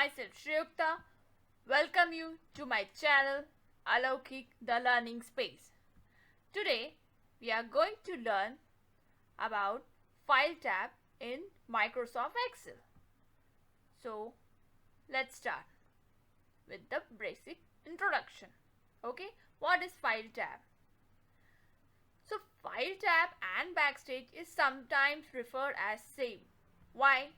myself Shriyukta. Welcome you to my channel Alaukik the Learning Space. Today we are going to learn about File tab in Microsoft Excel. So let's start with the basic introduction. Okay, what is File tab? So File tab and Backstage is sometimes referred as same. Why?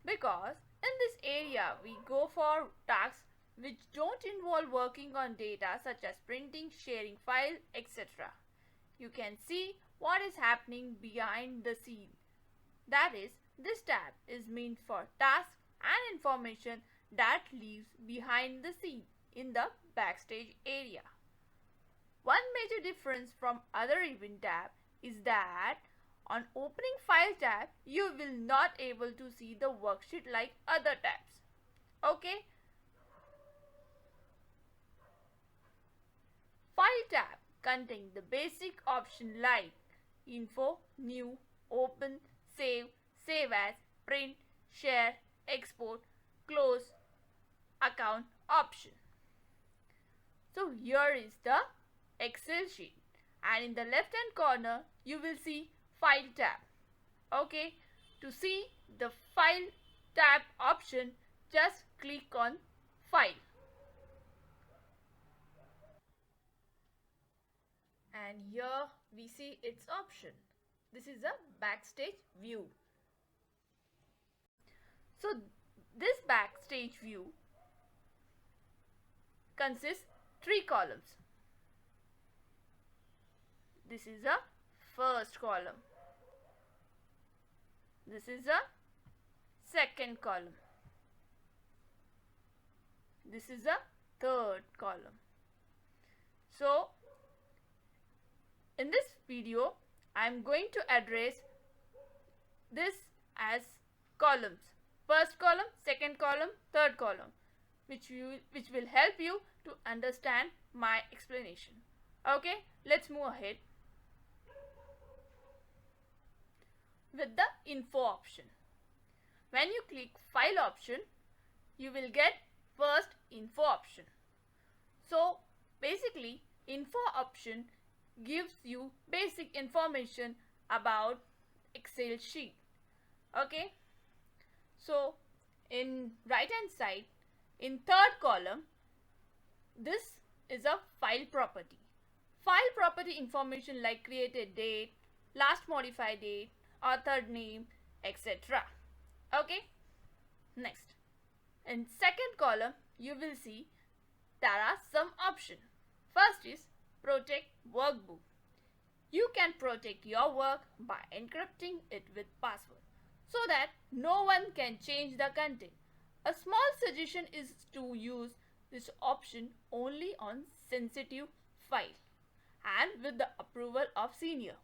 Because in this area we go for tasks which don't involve working on data such as printing, sharing file, etc. You can see what is happening behind the scene. That is, this tab is meant for tasks and information that lives behind the scene in the Backstage area. One major difference from other event tab is that on opening File tab, you will not able to see the worksheet like other tabs. Okay? File tab contains the basic option like Info, New, Open, Save, Save As, Print, Share, Export, Close, Account option. So here is the Excel sheet, and in the left hand corner you will see File tab. Okay, to see the File tab option, just click on File. And here we see its option. This is a Backstage view. So this Backstage view consists 3 columns. This is a first column. This is a second column. This is a third column. So in this video I am going to address this as columns. First column, second column, third column, which will help you to understand my explanation. Okay, let's move ahead with the info option. When you click file option, you will get first info option. So basically info option gives you basic information about Excel sheet. Okay, so in right hand side, in third column, this is a file property. File property information like created date, last modified date, author name, etc. Okay, next, in second column you will see there are some options. First is protect workbook. You can protect your work by encrypting it with password so that no one can change the content. A small suggestion is to use this option only on sensitive file and with the approval of senior.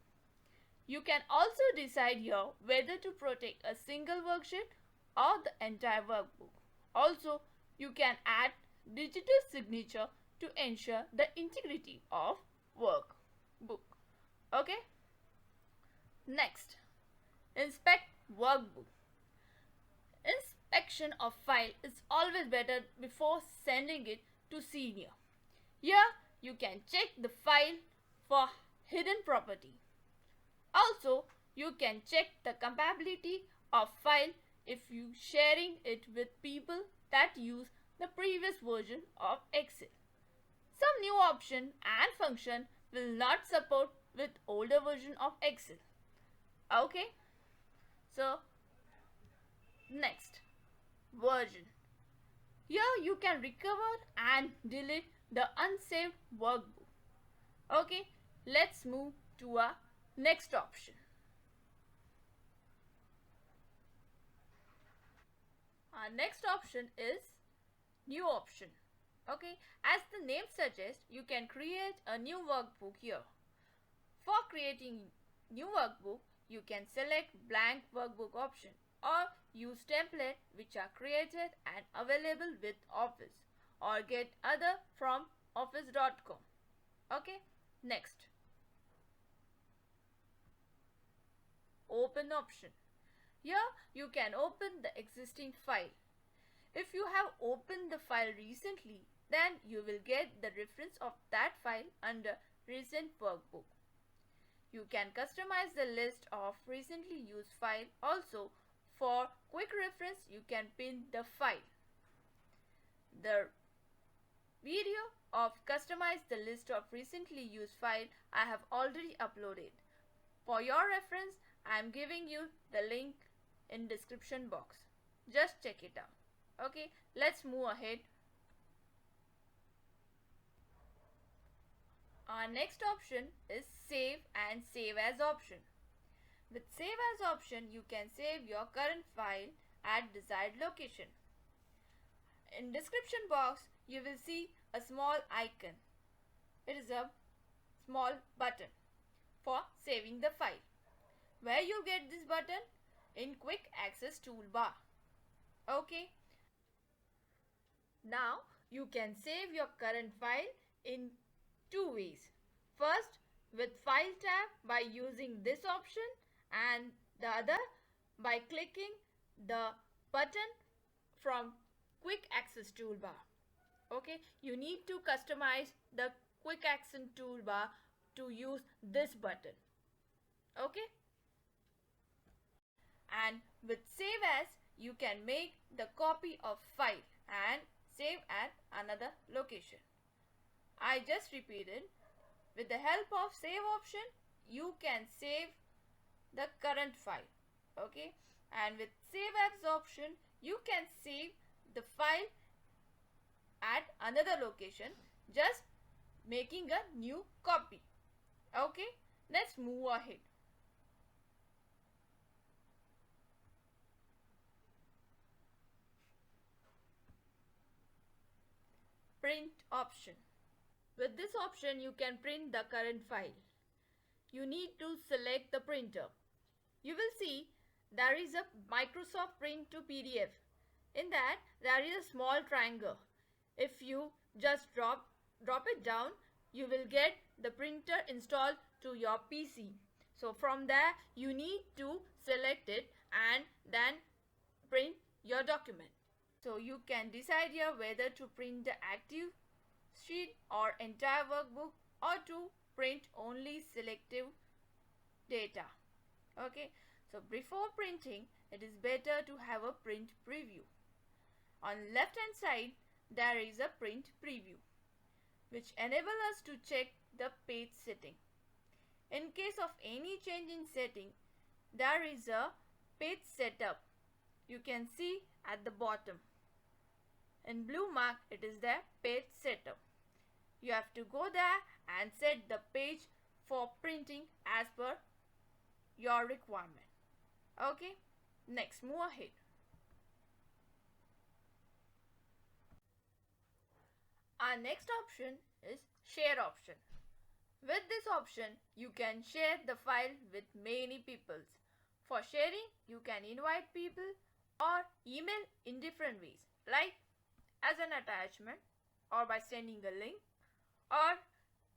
You can also decide here whether to protect a single worksheet or the entire workbook. Also, you can add digital signature to ensure the integrity of workbook. Okay? Next, inspect workbook. Inspection of file is always better before sending it to senior. Here you can check the file for hidden property. Also, you can check the compatibility of file if you sharing it with people that use the previous version of Excel. Some new option and function will not support with older version of Excel. Okay, so next, version. Here you can recover and delete the unsaved workbook. Okay, let's move to a next option. Our next option is new option. Okay, as the name suggests, you can create a new workbook here. For creating new workbook, you can select blank workbook option or use template which are created and available with Office or get other from office.com. Okay, next, open option. Here you can open the existing file. If you have opened the file recently, then you will get the reference of that file under Recent Workbook. You can customize the list of recently used file also. For quick reference, you can pin the file. The video of customize the list of recently used file I have already uploaded. For your reference, I am giving you the link in description box. Just check it out. Okay, let's move ahead. Our next option is save and save as option. With save as option, you can save your current file at desired location. In description box, you will see a small icon. It is a small button for saving the file. Where you get this button? In quick access toolbar. Okay. Now you can save your current file in two ways. First, with file tab by using this option, and the other by clicking the button from quick access toolbar. Okay, you need to customize the quick access toolbar to use this button. Okay, and with save as, you can make the copy of file and save at another location. I just repeated. With the help of save option, you can save the current file. Okay, and with save as option, you can save the file at another location, just making a new copy. Okay, let's move ahead. Print option. With this option, you can print the current file. You need to select the printer. You will see there is a Microsoft Print to PDF. In that, there is a small triangle. If you just drop it down, you will get the printer installed to your PC. So from there, you need to select it and then print your document. So you can decide here whether to print the active sheet or entire workbook, or to print only selective data. Okay, so before printing, it is better to have a print preview. On left hand side, there is a print preview, which enable us to check the page setting. In case of any change in setting, there is a page setup. You can see at the bottom. In blue mark, it is the page setup. You have to go there and set the page for printing as per your requirement. Okay, next move ahead. Our next option is share option. With this option, you can share the file with many people. For sharing, you can invite people or email in different ways, like as an attachment, or by sending a link, or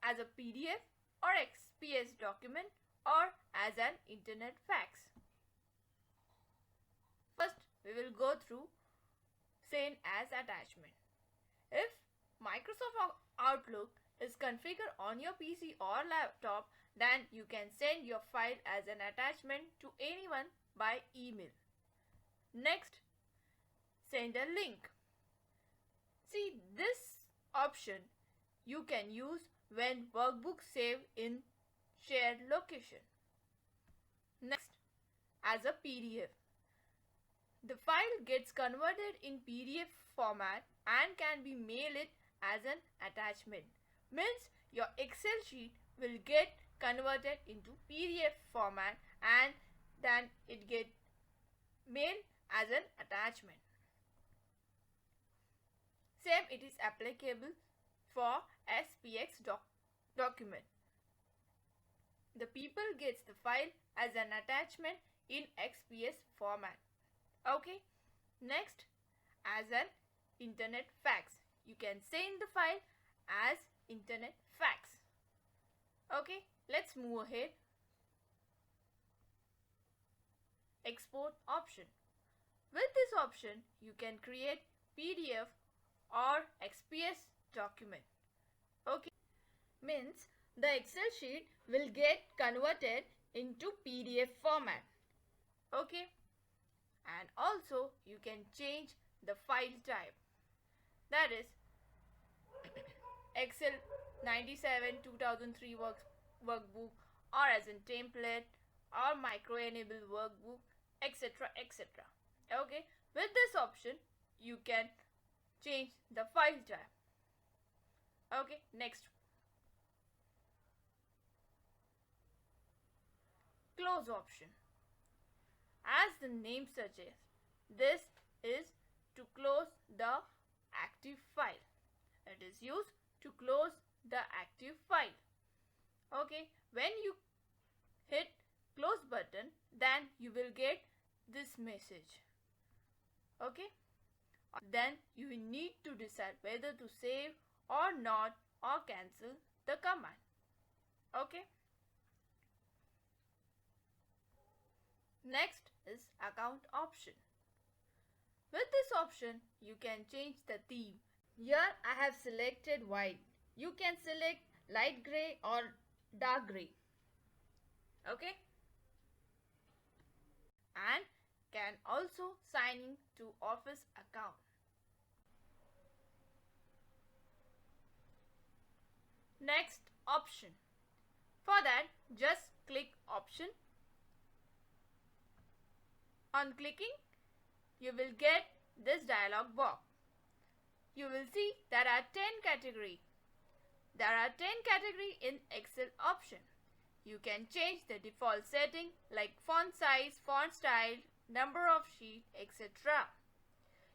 as a PDF or XPS document, or as an internet fax. First, we will go through send as attachment. If Microsoft Outlook is configured on your PC or laptop, then you can send your file as an attachment to anyone by email. Next, send a link. See, this option you can use when workbook save in shared location. Next, as a PDF. The file gets converted in PDF format and can be mailed as an attachment. Means your Excel sheet will get converted into PDF format and then it get mailed as an attachment. Same it is applicable for SPX document. The people gets the file as an attachment in XPS format. Okay, next, as an internet fax. You can send the file as internet fax. Okay, let's move ahead. Export option. With this option, you can create PDF or XPS document. Okay, means the Excel sheet will get converted into PDF format. Okay, and also you can change the file type, that is Excel 97 2003 workbook, or as in template, or micro enable workbook, etc. etc. Okay, with this option you can change the file type. Okay, next, close option. As the name suggests, this is to close the active file. It is used to close the active file. Okay, when you hit close button, then you will get this message. Okay, then you will need to decide whether to save or not, or cancel the command. Okay, next is account option. With this option you can change the theme. Here I have selected white. You can select light gray or dark gray. Okay, and can also sign in to office account. Next option. For that, just click option. On clicking, you will get this dialog box. You will see there are 10 categories. There are 10 categories in Excel option. You can change the default setting like font size, font style, number of sheet, etc.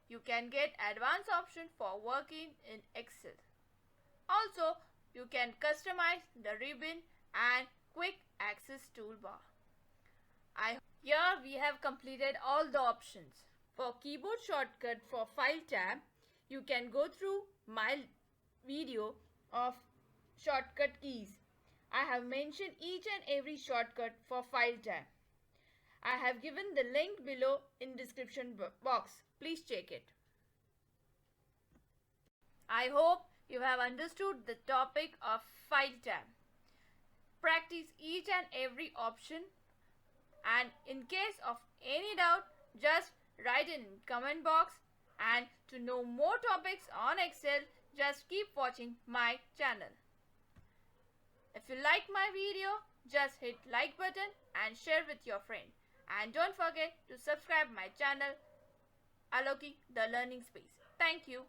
You can get advanced option for working in Excel. Also, you can customize the ribbon and quick access toolbar. Here we have completed all the options. For keyboard shortcut for file tab, you can go through my video of shortcut keys. I have mentioned each and every shortcut for file tab. I have given the link below in description box. Please check it. I hope you have understood the topic of file tab. Practice each and every option, and in case of any doubt, just write in comment box. And to know more topics on Excel, just keep watching my channel. If you like my video, just hit like button and share with your friend. And don't forget to subscribe my channel, Aloki the Learning Space. Thank you.